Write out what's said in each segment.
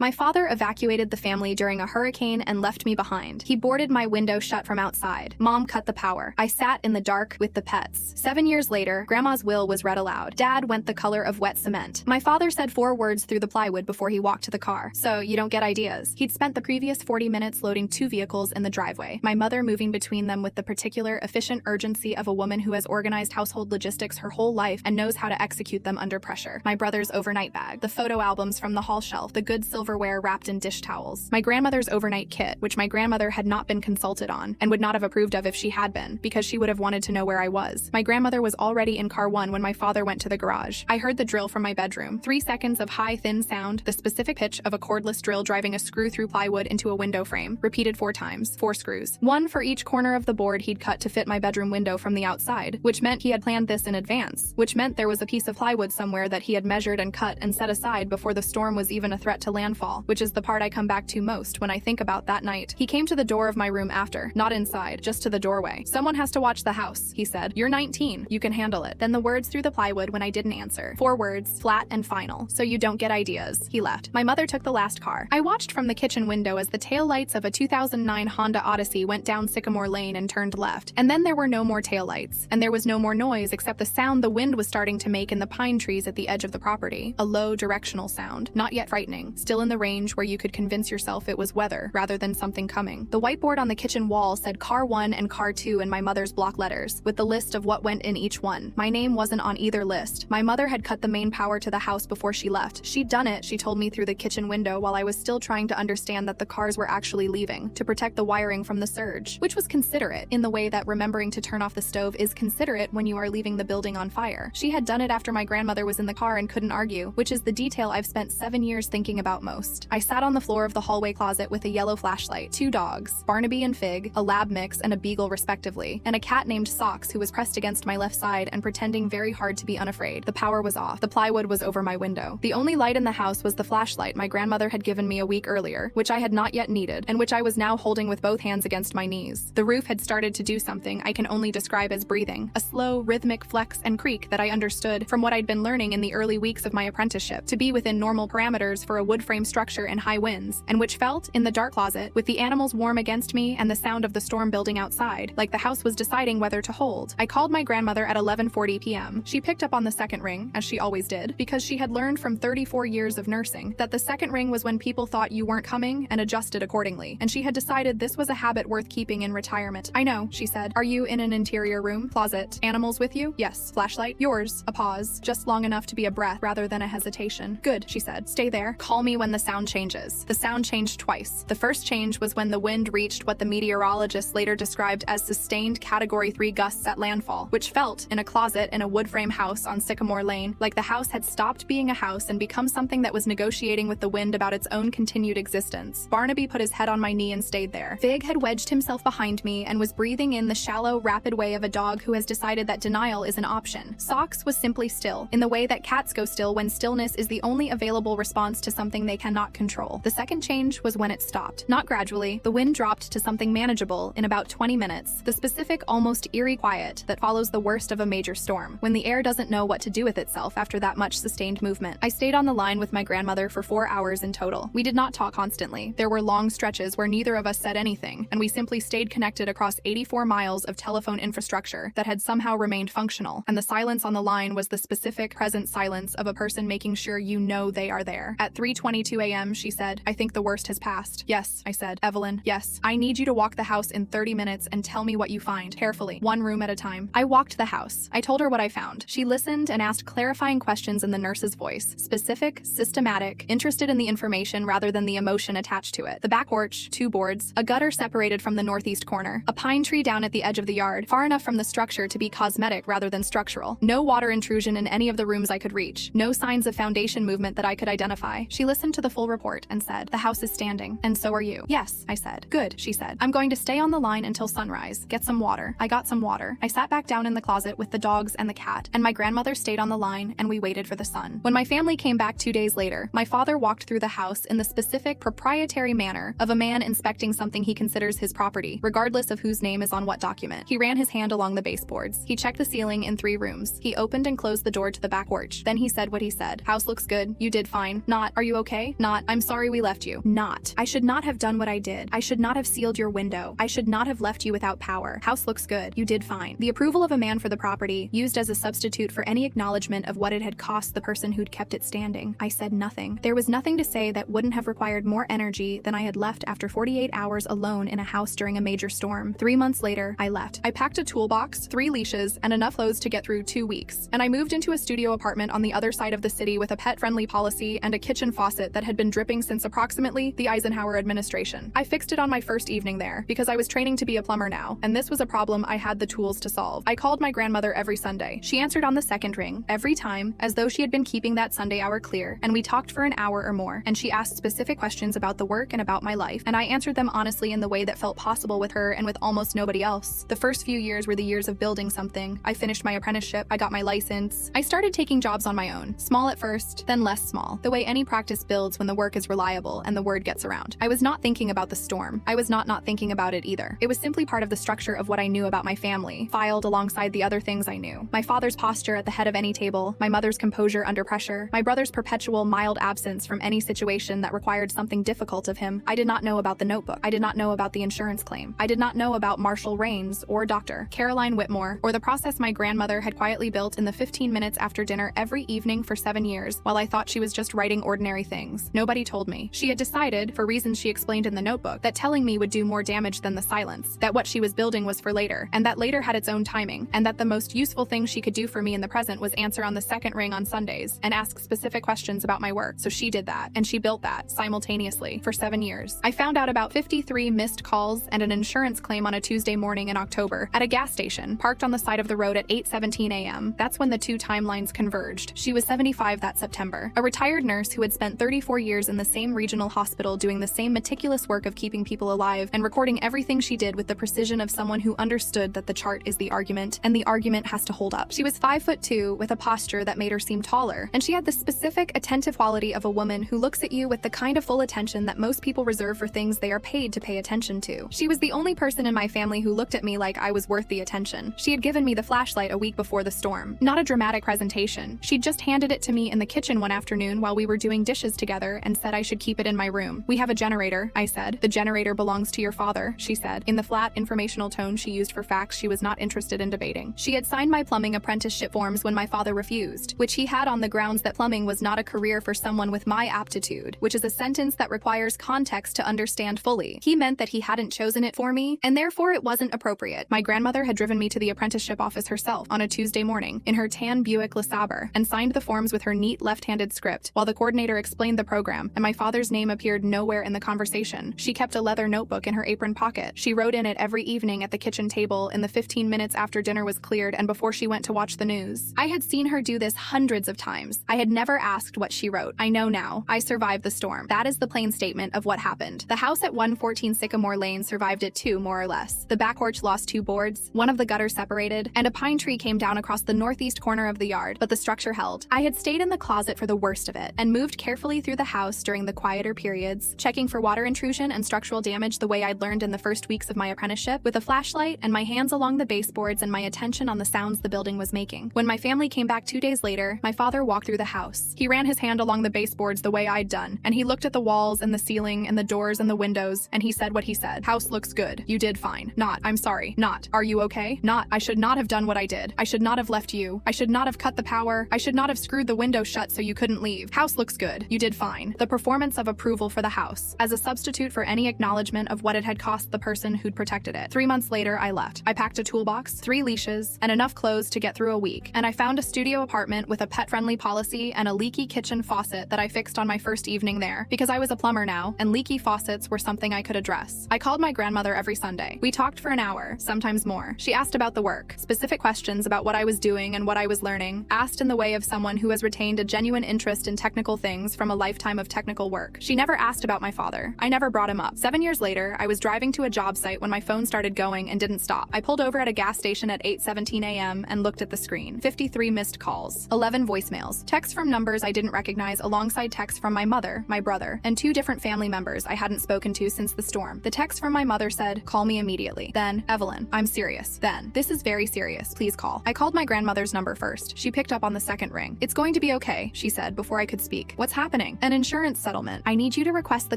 My father evacuated the family during a hurricane and left me behind. He boarded my window shut from outside. Mom cut the power. I sat in the dark with the pets. 7 years later, Grandma's will was read aloud. Dad went the color of wet cement. My father said 4 words through the plywood before he walked to the car. So you don't get ideas. He'd spent the previous 40 minutes loading 2 vehicles in the driveway, my mother moving between them with the particular efficient urgency of a woman who has organized household logistics her whole life and knows how to execute them under pressure. My brother's overnight bag, the photo albums from the hall shelf, the good silverware wrapped in dish towels. My grandmother's overnight kit, which my grandmother had not been consulted on and would not have approved of if she had been, because she would have wanted to know where I was. My grandmother was already in car 1 when my father went to the garage. I heard the drill from my bedroom. 3 seconds of high, thin sound, the specific pitch of a cordless drill driving a screw through plywood into a window frame, repeated 4 times, 4 screws. 1 for each corner of the board he'd cut to fit my bedroom window from the outside, which meant he had planned this in advance, which meant there was a piece of plywood somewhere that he had measured and cut and set aside before the storm was even a threat to landfall, which is the part I come back to most when I think about that night. He came to the door of my room after, not inside, just to the doorway. "Someone has to watch the house," he said. "You're 19. You can handle it." Then the words through the plywood when I didn't answer. 4 words, flat and final. "So you don't get ideas." He left. My mother took the last car. I watched from the kitchen window as the taillights of a 2009 Honda Odyssey went down Sycamore Lane and turned left. And then there were no more taillights. And there was no more noise except the sound the wind was starting to make in the pine trees at the edge of the property. A low, directional sound. Not yet frightening. Still in the range where you could convince yourself it was weather rather than something coming. The whiteboard on the kitchen wall said car 1 and car 2 in my mother's block letters, with the list of what went in each one. My name wasn't on either list. My mother had cut the main power to the house before she left. She'd done it, she told me through the kitchen window while I was still trying to understand that the cars were actually leaving, to protect the wiring from the surge, which was considerate, in the way that remembering to turn off the stove is considerate when you are leaving the building on fire. She had done it after my grandmother was in the car and couldn't argue, which is the detail I've spent 7 years thinking about most. I sat on the floor of the hallway closet with a yellow flashlight, 2 dogs, Barnaby and Fig, a lab mix and a beagle respectively, and a cat named Socks who was pressed against my left side and pretending very hard to be unafraid. The power was off. The plywood was over my window. The only light in the house was the flashlight my grandmother had given me a week earlier, which I had not yet needed, and which I was now holding with both hands against my knees. The roof had started to do something I can only describe as breathing, a slow, rhythmic flex and creak that I understood from what I'd been learning in the early weeks of my apprenticeship to be within normal parameters for a wood frame structure in high winds, and which felt, in the dark closet, with the animals warm against me and the sound of the storm building outside, like the house was deciding whether to hold. I called my grandmother at 11:40 p.m. She picked up on the second ring, as she always did, because she had learned from 34 years of nursing that the second ring was when people thought you weren't coming and adjusted accordingly, and she had decided this was a habit worth keeping in retirement. "I know," she said. "Are you in an interior room? Closet? Animals with you?" "Yes." "Flashlight?" "Yours." A pause, just long enough to be a breath rather than a hesitation. "Good," she said. "Stay there. Call me when the sound changes." The sound changed twice. The first change was when the wind reached what the meteorologists later described as sustained Category 3 gusts at landfall, which felt, in a closet in a wood frame house on Sycamore Lane, like the house had stopped being a house and become something that was negotiating with the wind about its own continued existence. Barnaby put his head on my knee and stayed there. Fig had wedged himself behind me and was breathing in the shallow, rapid way of a dog who has decided that denial is an option. Socks was simply still, in the way that cats go still when stillness is the only available response to something they cannot control. The second change was when it stopped. Not gradually, the wind dropped to something manageable in about 20 minutes, the specific, almost eerie quiet that follows the worst of a major storm, when the air doesn't know what to do with itself after that much sustained movement. I stayed on the line with my grandmother for 4 hours in total. We did not talk constantly. There were long stretches where neither of us said anything, and we simply stayed connected across 84 miles of telephone infrastructure that had somehow remained functional, and the silence on the line was the specific, present silence of a person making sure you know they are there. At 3:22 a.m., she said, "I think the worst has passed." "Yes," I said. "Evelyn, yes. I need you to walk the house in 30 minutes and tell me what you find, carefully, one room at a time." I walked the house. I told her what I found. She listened and asked clarifying questions in the nurse's voice, specific, systematic, interested in the information rather than the emotion attached to it. The back porch, 2 boards, a gutter separated from the northeast corner, a pine tree down at the edge of the yard, far enough from the structure to be cosmetic rather than structural. No water intrusion in any of the rooms I could reach. No signs of foundation movement that I could identify. She listened to the full report and said, "The house is standing, and so are you." "Yes," I said. "Good," she said. "I'm going to stay on the line until sunrise. Get some water." I got some water. I sat back down in the closet with the dogs and the cat, and my grandmother stayed on the line, and we waited for the sun. When my family came back 2 days later, my father walked through the house in the specific, proprietary manner of a man inspecting something he considers his property, regardless of whose name is on what document. He ran his hand along the baseboards. He checked the ceiling in 3 rooms. He opened and closed the door to the back porch. Then he said what he said. "House looks good. You did fine." Not, "Are you okay?" okay? Not, I'm sorry we left you. Not, I should not have done what I did. I should not have sealed your window. I should not have left you without power. House looks good. You did fine. The approval of a man for the property, used as a substitute for any acknowledgement of what it had cost the person who'd kept it standing. I said nothing. There was nothing to say that wouldn't have required more energy than I had left after 48 hours alone in a house during a major storm. 3 months later, I left. I packed a toolbox, 3 leashes, and enough clothes to get through 2 weeks. And I moved into a studio apartment on the other side of the city with a pet-friendly policy and a kitchen faucet that had been dripping since approximately the Eisenhower administration. I fixed it on my first evening there because I was training to be a plumber now, and this was a problem I had the tools to solve. I called my grandmother every Sunday. She answered on the second ring, every time, as though she had been keeping that Sunday hour clear, and we talked for an hour or more, and she asked specific questions about the work and about my life, and I answered them honestly in the way that felt possible with her and with almost nobody else. The first few years were the years of building something. I finished my apprenticeship, I got my license. I started taking jobs on my own, small at first, then less small, the way any practice builds when the work is reliable and the word gets around. I was not thinking about the storm. I was not thinking about it either. It was simply part of the structure of what I knew about my family, filed alongside the other things I knew. My father's posture at the head of any table, my mother's composure under pressure, my brother's perpetual mild absence from any situation that required something difficult of him. I did not know about the notebook. I did not know about the insurance claim. I did not know about Marshall Raines or Dr. Caroline Whitmore or the process my grandmother had quietly built in the 15 minutes after dinner every evening for 7 years while I thought she was just writing ordinary things. Nobody told me. She had decided, for reasons she explained in the notebook, that telling me would do more damage than the silence, that what she was building was for later, and that later had its own timing, and that the most useful thing she could do for me in the present was answer on the second ring on Sundays and ask specific questions about my work. So she did that, and she built that, simultaneously, for 7 years. I found out about 53 missed calls and an insurance claim on a Tuesday morning in October at a gas station, parked on the side of the road at 8:17 a.m. That's when the two timelines converged. She was 75 that September, a retired nurse who had spent 34 years in the same regional hospital doing the same meticulous work of keeping people alive and recording everything she did with the precision of someone who understood that the chart is the argument, and the argument has to hold up. She was 5'2" with a posture that made her seem taller, and she had the specific, attentive quality of a woman who looks at you with the kind of full attention that most people reserve for things they are paid to pay attention to. She was the only person in my family who looked at me like I was worth the attention. She had given me the flashlight a week before the storm. Not a dramatic presentation. She'd just handed it to me in the kitchen one afternoon while we were doing dishes together and said I should keep it in my room. "We have a generator," I said. "The generator belongs to your father," she said, in the flat, informational tone she used for facts she was not interested in debating. She had signed my plumbing apprenticeship forms when my father refused, which he had on the grounds that plumbing was not a career for someone with my aptitude, which is a sentence that requires context to understand fully. He meant that he hadn't chosen it for me, and therefore it wasn't appropriate. My grandmother had driven me to the apprenticeship office herself on a Tuesday morning in her tan Buick LeSabre and signed the forms with her neat left-handed script while the coordinator explained the program, and my father's name appeared nowhere in the conversation. She kept a leather notebook in her apron pocket. She wrote in it every evening at the kitchen table in the 15 minutes after dinner was cleared and before she went to watch the news. I had seen her do this hundreds of times. I had never asked what she wrote. I know now. I survived the storm. That is the plain statement of what happened. The house at 114 Sycamore Lane survived it too, more or less. The back porch lost 2 boards, one of the gutters separated, and a pine tree came down across the northeast corner of the yard, but the structure held. I had stayed in the closet for the worst of it and moved carefully through the house during the quieter periods, checking for water intrusion and structural damage the way I'd learned in the first weeks of my apprenticeship, with a flashlight and my hands along the baseboards and my attention on the sounds the building was making. When my family came back 2 days later, my father walked through the house. He ran his hand along the baseboards the way I'd done, and he looked at the walls and the ceiling and the doors and the windows, and he said what he said. "House looks good. You did fine." Not, "I'm sorry." Not, "Are you okay?" Not, "I should not have done what I did. I should not have left you. I should not have cut the power. I should not have screwed the window shut so you couldn't leave. House looks good. You did fine." The performance of approval for the house, as a substitute for any acknowledgement of what it had cost the person who'd protected it. 3 months later, I left. I packed a toolbox, 3 leashes, and enough clothes to get through a week, and I found a studio apartment with a pet-friendly policy and a leaky kitchen faucet that I fixed on my first evening there, because I was a plumber now, and leaky faucets were something I could address. I called my grandmother every Sunday. We talked for an hour, sometimes more. She asked about the work, specific questions about what I was doing and what I was learning, asked in the way of someone who has retained a genuine interest in technical things from a lifetime of technical work. She never asked about my father. I never brought him up. 7 years later, I was driving to a job site when my phone started going and didn't stop. I pulled over at a gas station at 8:17 a.m. and looked at the screen. 53 missed calls, 11 voicemails, texts from numbers I didn't recognize alongside texts from my mother, my brother, and 2 different family members I hadn't spoken to since the storm. The text from my mother said, "Call me immediately." Then, "Evelyn, I'm serious." Then, "This is very serious. Please call." I called my grandmother's number first. She picked up on the second ring. "It's going to be okay," she said before I could speak. "What's happening?" An insurance settlement. I need you to request the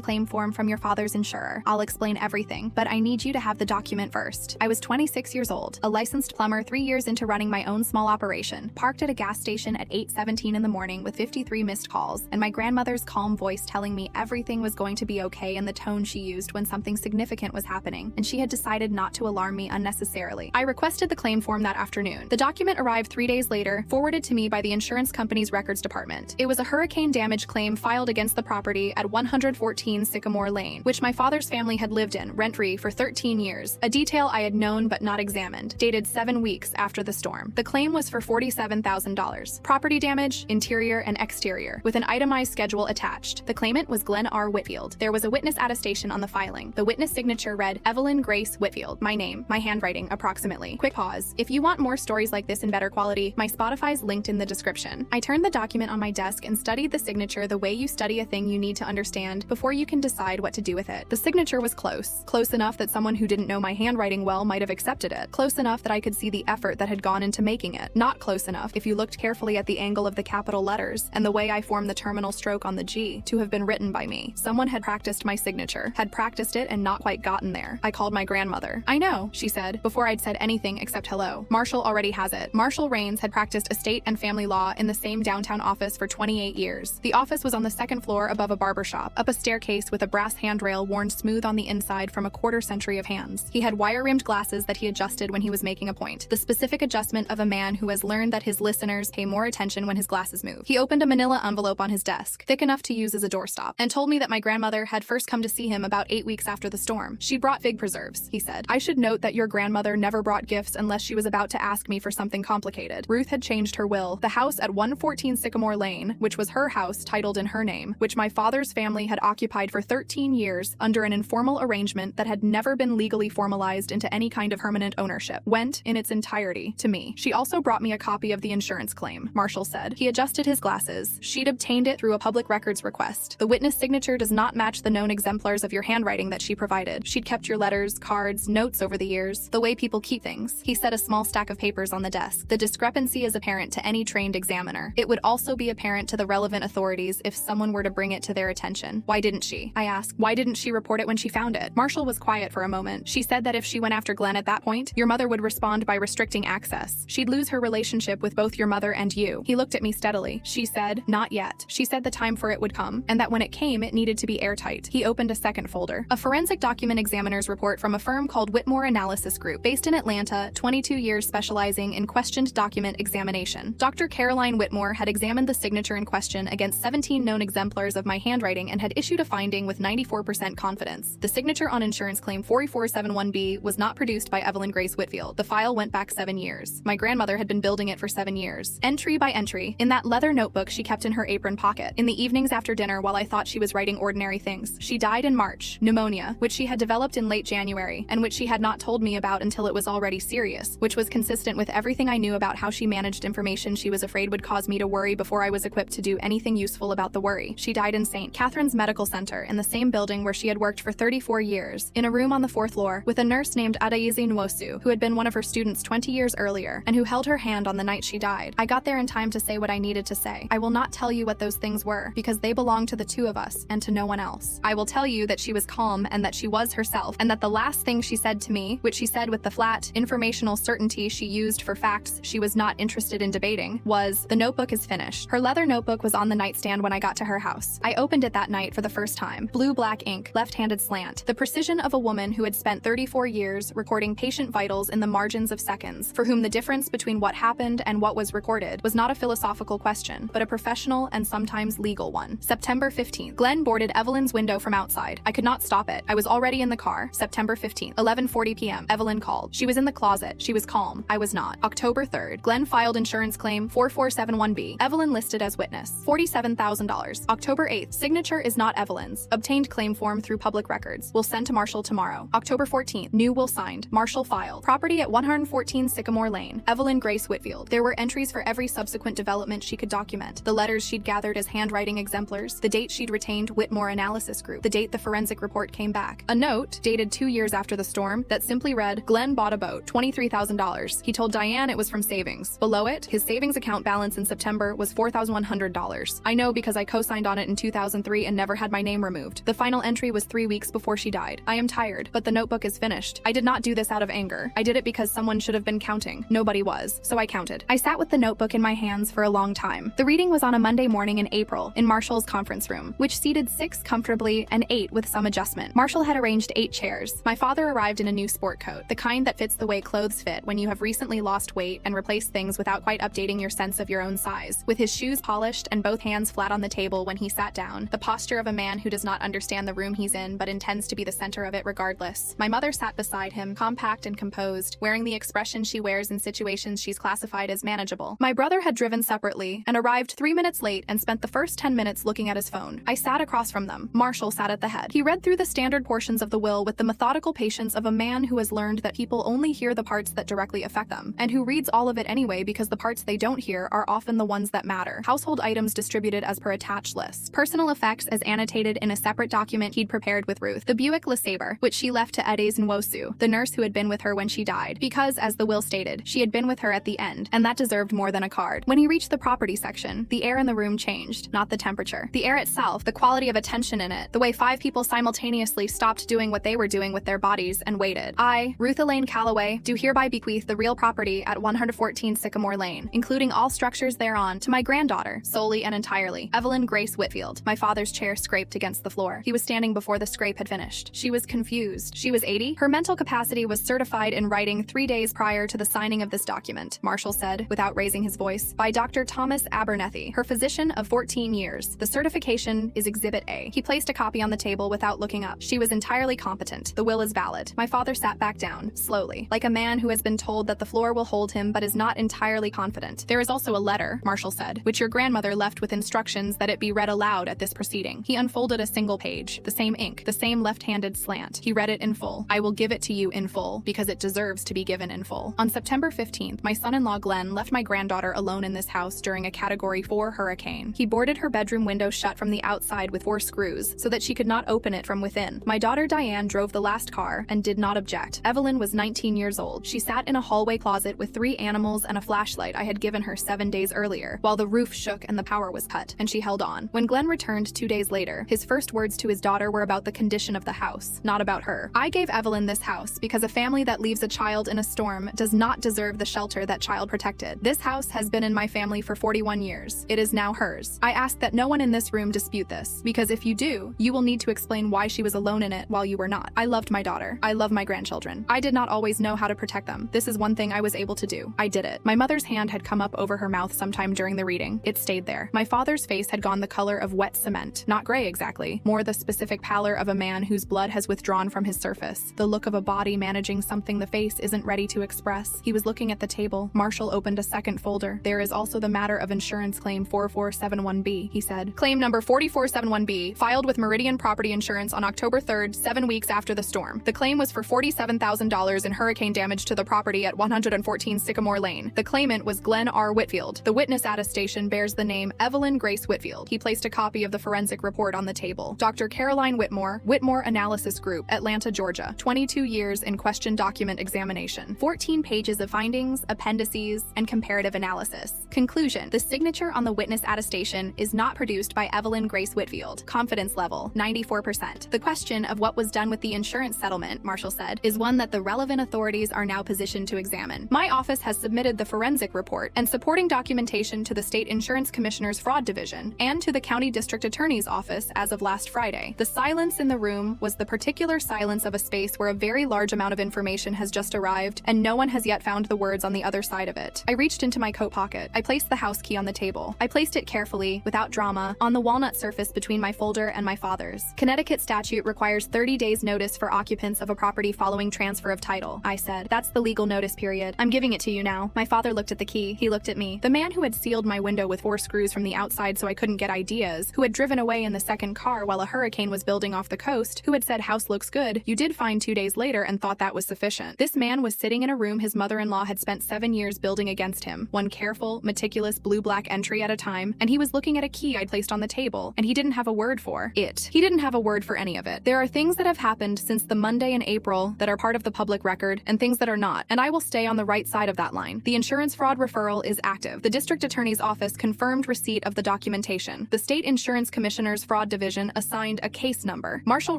claim form from your father's insurer. I'll explain everything, but I need you to have the document first. I was 26 years old, a licensed plumber 3 years into running my own small operation, parked at a gas station at 8:17 in the morning with 53 missed calls, and my grandmother's calm voice telling me everything was going to be okay and the tone she used when something significant was happening, and she had decided not to alarm me unnecessarily. I requested the claim form that afternoon. The document arrived 3 days later, forwarded to me by the insurance company's records department. It was a hurricane damage claim filed against the property at 114 Sycamore Lane, which my father's family had lived in, rent-free, for 13 years, a detail I had known but not examined, dated 7 weeks after the storm. The claim was for $47,000. Property damage, interior and exterior, with an itemized schedule attached. The claimant was Glenn R. Whitfield. There was a witness attestation on the filing. The witness signature read, Evelyn Grace Whitfield. My name, my handwriting, approximately. Quick pause. If you want more stories like this in better quality, my Spotify's linked in the description. I turned the document on my desk and studied the signature the way you study a thing you need to understand before you can decide what to do with it. The signature was close enough that someone who didn't know my handwriting well might have accepted it, close enough that I could see the effort that had gone into making it, not close enough, if you looked carefully at the angle of the capital letters and the way I formed the terminal stroke on the G, to have been written by me. Someone had practiced my signature, had practiced it and not quite gotten there. I called my grandmother. I know, she said, before I'd said anything except hello. Marshall already has it. Marshall Rains had practiced estate and family law in the same downtown office for 28 years. The office was on the second floor above a barber shop, up a staircase with a brass handrail worn smooth on the inside from a quarter-century of hands. He had wire-rimmed glasses that he adjusted when he was making a point, the specific adjustment of a man who has learned that his listeners pay more attention when his glasses move. He opened a manila envelope on his desk, thick enough to use as a doorstop, and told me that my grandmother had first come to see him about 8 weeks after the storm. She brought fig preserves, he said. I should note that your grandmother never brought gifts unless she was about to ask me for something complicated. Ruth had changed her will. The house at 114 Sycamore Lane, which was her house titled in her name, which my father's family had occupied for 13 years under an informal arrangement that had never been legally formalized into any kind of permanent ownership, went, in its entirety, to me. She also brought me a copy of the insurance claim, Marshall said. He adjusted his glasses. She'd obtained it through a public records request. The witness signature does not match the known exemplars of your handwriting that she provided. She'd kept your letters, cards, notes over the years, the way people keep things. He set a small stack of papers on the desk. The discrepancy is apparent to any trained examiner. It would also be apparent to the relevant authorities if someone were to bring it to their attention. Why didn't she? I asked. Why didn't she report it when she found it? Marshall was quiet for a moment. She said that if she went after Glenn at that point, your mother would respond by restricting access. She'd lose her relationship with both your mother and you. He looked at me steadily. She said, not yet. She said the time for it would come, and that when it came, it needed to be airtight. He opened a second folder. A forensic document examiner's report from a firm called Whitmore Analysis Group, based in Atlanta, 22 years specializing in questioned document examination. Dr. Caroline Whitmore had examined the signature in question against 17 known exemplars of my handwriting and had issued a finding with 94% confidence. The signature on insurance claim 4471B was not produced by Evelyn Grace Whitfield. The file went back 7 years. My grandmother had been building it for 7 years. Entry by entry, in that leather notebook she kept in her apron pocket. In the evenings after dinner while I thought she was writing ordinary things. She died in March. Pneumonia, which she had developed in late January, and which she had not told me about until it was already serious, which was consistent with everything I knew about how she managed information she was afraid would cause me to worry before I was equipped to do anything useful about the worry. She died in St. Catherine's Medical Center, in the same building where she had worked for 34 years, in a room on the 4th floor, with a nurse named Adaeze Nwosu, who had been one of her students 20 years earlier, and who held her hand on the night she died. I got there in time to say what I needed to say. I will not tell you what those things were, because they belong to the two of us, and to no one else. I will tell you that she was calm, and that she was herself, and that the last thing she said to me, which she said with the flat, informational certainty she used for facts she was not interested in debating, was, "The notebook is finished." Her leather notebook was on the nightstand when I got to her house. I opened it that night for the first time. Blue-black ink, left-handed slant. The precision of a woman who had spent 34 years recording patient vitals in the margins of seconds, for whom the difference between what happened and what was recorded was not a philosophical question, but a professional and sometimes legal one. September 15th. Glenn boarded Evelyn's window from outside. I could not stop it. I was already in the car. September 15th. 11:40 p.m. Evelyn called. She was in the closet. She was calm. I was not. October 3rd. Glenn filed insurance claim 4471B. Evelyn listed as witness. $47,000. October 8th. Signature is not Evelyn's. Obtained claim form through public records. Will send to Marshall tomorrow. October 14th. New will signed. Marshall filed. Property at 114 Sycamore Lane. Evelyn Grace Whitfield. There were entries for every subsequent development she could document. The letters she'd gathered as handwriting exemplars. The date she'd retained Whitmore Analysis Group. The date the forensic report came back. A note, dated 2 years after the storm, that simply read, Glenn bought a boat, $23,000. He told Diane it was from savings. Below it, his savings account balance in September was $4,100. I know because I co-signed on it in 2003 and never had my name removed. The final entry was 3 weeks before she died. I am tired, but the notebook is finished. I did not do this out of anger. I did it because someone should have been counting. Nobody was, so I counted. I sat with the notebook in my hands for a long time. The reading was on a Monday morning in April in Marshall's conference room, which seated 6 comfortably and 8 with some adjustment. Marshall had arranged 8 chairs. My father arrived in a new sport coat, the kind that fits the way clothes fit when you have recently lost weight and replaced things without quite updating your sense of your own size. With his shoes polished and both hands flat on the table when he sat down, the posture of a man who does not understand the room he's in but intends to be the center of it regardless. My mother sat beside him, compact and composed, wearing the expression she wears in situations she's classified as manageable. My brother had driven separately and arrived 3 minutes late and spent the first 10 minutes looking at his phone. I sat across from them. Marshall sat at the head. He read through the standard portions of the will with the methodical patience of a man who has learned that people only hear the parts that directly affect them, and who reads all of it anyway because the parts they don't hear are often the ones that matter. Household items distributed as per attached lists. Personal effects as annotated in a separate document he'd prepared with Ruth. The Buick LeSabre, which she left to Edes Nwosu, the nurse who had been with her when she died, because, as the will stated, she had been with her at the end, and that deserved more than a card. When he reached the property section, the air in the room changed, not the temperature. The air itself, the quality of attention in it, the way 5 people simultaneously stopped doing what they were doing with their bodies and waited. I, Ruth Elaine Calloway, do hereby bequeath the real property at 114 Sycamore Lane, including all structures thereon, to my granddaughter, solely and entirely, Evelyn Grace Whitfield. My father's chair scraped against the floor. He was standing before the scrape had finished. She was confused. She was 80? Her mental capacity was certified in writing 3 days prior to the signing of this document, Marshall said, without raising his voice, by Dr. Thomas Abernethy, her physician of 14 years. The certification is Exhibit A. He placed a copy on the table without looking up. She was entirely competent. The will is valid. My father sat back down, slowly, like a man who has been told that the floor will hold him but is not entirely confident. There is also a letter, Marshall said, which your grandmother left with instructions that it be read aloud at this proceeding. He unfolded a single page, the same ink, the same left-handed slant. He read it in full. I will give it to you in full, because it deserves to be given in full. On September 15th, my son-in-law Glenn left my granddaughter alone in this house during a Category 4 hurricane. He boarded her bedroom window shut from the outside with 4 screws, so that she could not open it from within. My daughter Diane drove the last car and did not object. Evelyn was 19 years old. She sat in a hallway closet with 3 animals and a flashlight I had given her 7 days earlier, while the roof shook and the power was cut, and she held on. When Glenn returned 2 days later, his first words to his daughter were about the condition of the house, not about her. I gave Evelyn this house because a family that leaves a child in a storm does not deserve the shelter that child protected. This house has been in my family for 41 years. It is now hers. I ask that no one in this room dispute this, because if you do, you will need to explain why she was alone in it while you were not. I loved my daughter. I love my grandchildren. I did not always know how to protect them. This is one thing I was able to do. I did it. My mother's hand had come up over her mouth sometime during the reading. It stayed there. My father's face had gone the color of wet cement. Not gray exactly, more the specific pallor of a man whose blood has withdrawn from his surface. The look of a body managing something the face isn't ready to express. He was looking at the table. Marshall opened a second folder. There is also the matter of insurance claim 4471B, he said. Claim number 4471B, filed with Meridian Property Insurance on October 3rd, 7 weeks after the storm. The claim was for $47,000 in hurricane damage to the property at 114 Sycamore Lane. The claimant was Glenn R. Whitfield. The witness attestation bears the name Evelyn Grace Whitfield. He placed a copy of the forensic report on the table. Dr. Caroline Whitmore, Whitmore Analysis Group, Atlanta, Georgia. 22 years in question document examination. 14 pages of findings, appendices, and comparative analysis. Conclusion: the signature on the witness attestation is not produced by Evelyn Grace Whitfield. Confidence level, 94%. The question of what was done with the insurance settlement, Marshall said, is one that the relevant authorities are now positioned to examine. My office has submitted the forensic report and supporting documentation to the State Insurance Commissioner's Fraud Division and to the County District Attorney's Office as of last Friday. The silence in the room was the particular silence of a space where a very large amount of information has just arrived and no one has yet found the words on the other side of it. I reached into my coat pocket. I placed the house key on the table. I placed it carefully, without drama, on the walnut surface between my folder and my father's. Connecticut statute requires 30 days notice for occupants of a property following transfer of title, I said. That's the legal notice period. I'm giving it to you now. My father looked at the key. He looked at me. The man who had sealed my window with 4 screws from the outside so I couldn't get ideas, who had driven away in the second car while a hurricane was building off the coast, who had said house looks good, you did find 2 days later and thought that was sufficient. This man was sitting in a room his mother-in-law had spent 7 years building against him, one careful, meticulous blue-black entry at a time, and he was looking at a key I'd placed on the table, and he didn't have a word for it. He didn't have a word for any of it. There are things that have happened since the Monday in April that are part of the public record, and things that are not, and I will stay on the right side of that line. The insurance fraud referral is active. The district attorney's office confirmed receipt of the documentation. investigation. The State Insurance Commissioner's Fraud Division assigned a case number. Marshall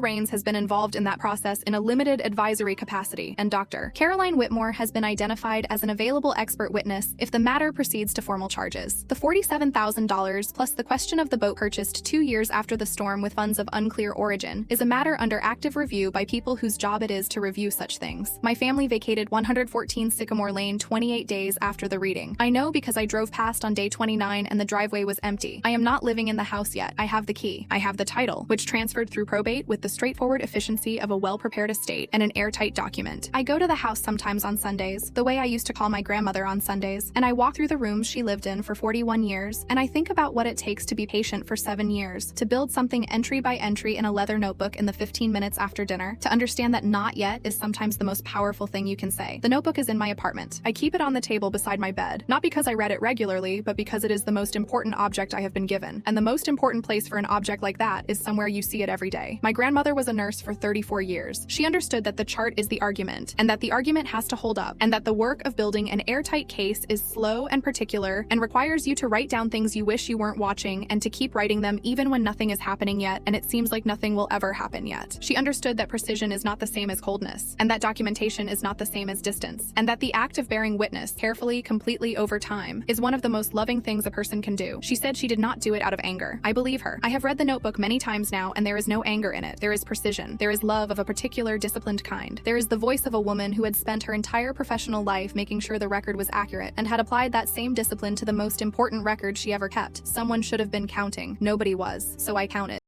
Rains has been involved in that process in a limited advisory capacity, and Dr. Caroline Whitmore has been identified as an available expert witness if the matter proceeds to formal charges. The $47,000 plus the question of the boat purchased 2 years after the storm with funds of unclear origin is a matter under active review by people whose job it is to review such things. My family vacated 114 Sycamore Lane 28 days after the reading. I know because I drove past on day 29 and the driveway was empty. I am not living in the house yet. I have the key. I have the title, which transferred through probate with the straightforward efficiency of a well-prepared estate and an airtight document. I go to the house sometimes on Sundays, the way I used to call my grandmother on Sundays, and I walk through the rooms she lived in for 41 years, and I think about what it takes to be patient for 7 years, to build something entry by entry in a leather notebook in the 15 minutes after dinner, to understand that not yet is sometimes the most powerful thing you can say. The notebook is in my apartment. I keep it on the table beside my bed, not because I read it regularly, but because it is the most important object I have been given. And the most important place for an object like that is somewhere you see it every day. My grandmother was a nurse for 34 years. She understood that the chart is the argument, and that the argument has to hold up, and that the work of building an airtight case is slow and particular and requires you to write down things you wish you weren't watching and to keep writing them even when nothing is happening yet and it seems like nothing will ever happen yet. She understood that precision is not the same as coldness, and that documentation is not the same as distance, and that the act of bearing witness carefully, completely over time is one of the most loving things a person can do. She said she did not do it out of anger. I believe her. I have read the notebook many times now, and there is no anger in it. There is precision. There is love of a particular disciplined kind. There is the voice of a woman who had spent her entire professional life making sure the record was accurate and had applied that same discipline to the most important record she ever kept. Someone should have been counting. Nobody was, so I counted.